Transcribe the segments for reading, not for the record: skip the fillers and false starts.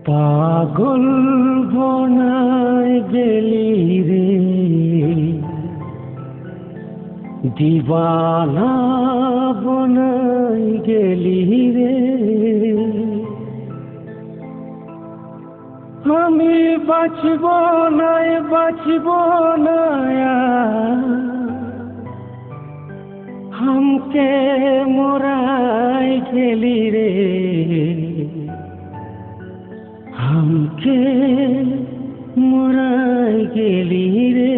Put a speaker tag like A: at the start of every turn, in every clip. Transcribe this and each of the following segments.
A: পাগল বনায় গেলি রে, দিবানা বনায় গেলি রে। আমি বাঁচব না हमके मोराय गेली रे, हमके मोराय गेली रे।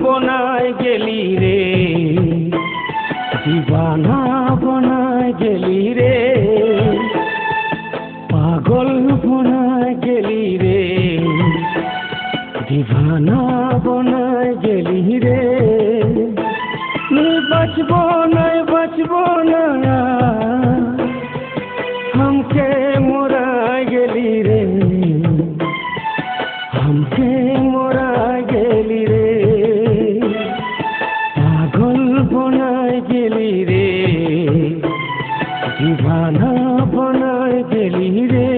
A: बनाय गेली रे, दीवाना बनाय गेली रे। पागल बनाय गेली रे, दीवाना बनाय गेली रे। बचबो ना हमके मोराय गेली रे, हमके मोराय गेली रे। बनाय गेली रे, दीवाना बनाय गेली रे।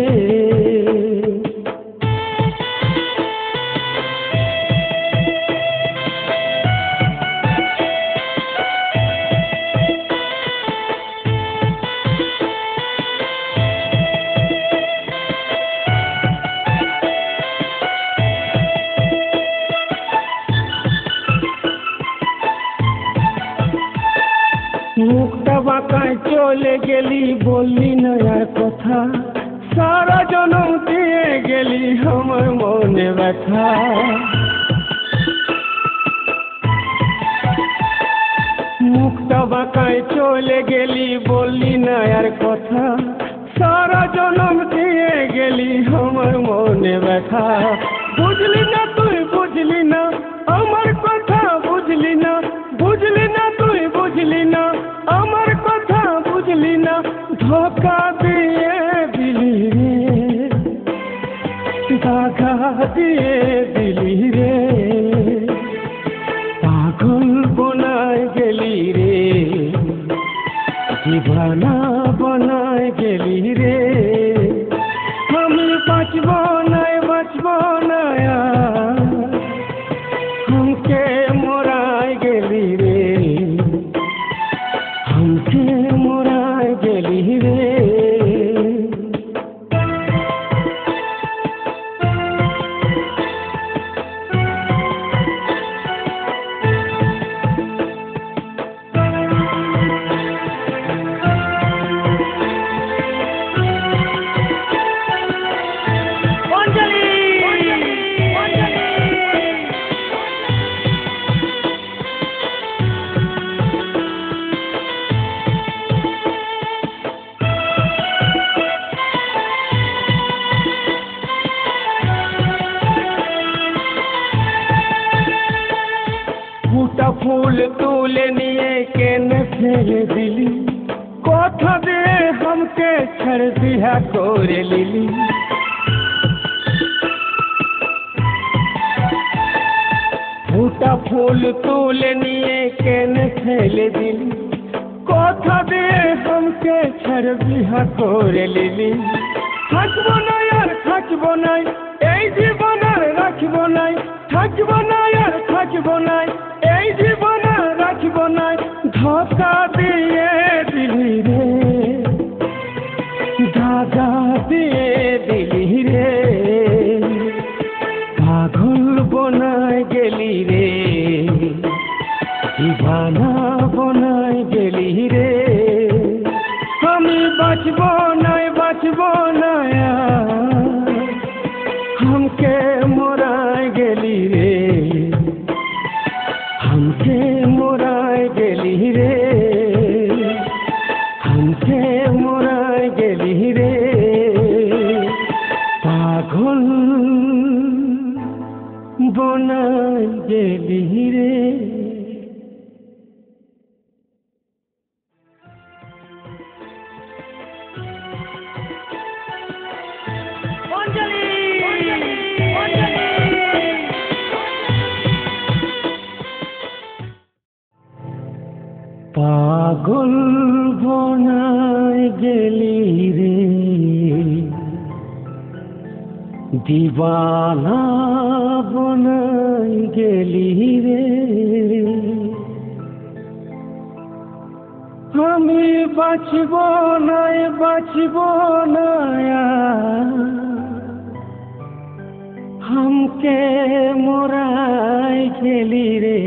A: মুখটা বাঁকায় চলে গেলি, বললি না আর কথা। সারা জনম দিয়ে গেলি আমার মনে ব্যথা। মুখটা বাঁকায় চলে গেলি, বললি না আর কথা। সারা জনম দিয়ে গেলি আমার মনে ব্যথা। বুঝলি না তুই, বুঝলি না আমার কথা, বুঝলি না তুই, বুঝলি না আমার কথা, বুঝলি না। ধোকা দিয়ে দিলি রে, দাগা দিয়ে দিলি রে। পাগল বনায় গেলি রে, দিবানা বনায় গেলি রে। আমি বাঁচব না हमके मोराय गेली रे, हमके मोराय गेली रे। ফুটা ফুল তুলে নিয়ে কেনে ফেলে দিলি, কথা দিয়ে हमके छड़ दिया করে লিলি। ফুটা ফুল তুলে নিয়ে কেনে ফেলে দিলি, কথা দিয়ে हमके छड़ दिया করে লিলি। থাকবো না আর থাকবো না এই জীবন, আর রাখবো না। থাকবো না আর থাকবো না এই জীবন, আর রাখবো না। ধোকা দিয়ে দিলি রে, দাগা দিয়ে দিলি রে। পাগল বনায় গেলি রে, দিবানা বনায় গেলি রে। আমি বাঁচব না हमके मोराय गेली रे, हमके हमके मोराय गेली रे, हमके मोराय गेली रे, पागल बनाय गेली रे। पागल बनाय गेली रे, दीवाना बनाय गेली रे, আমি বাঁচব না हमके मोराय गेली रे,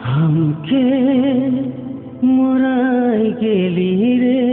A: हमके मोराय गेली रे।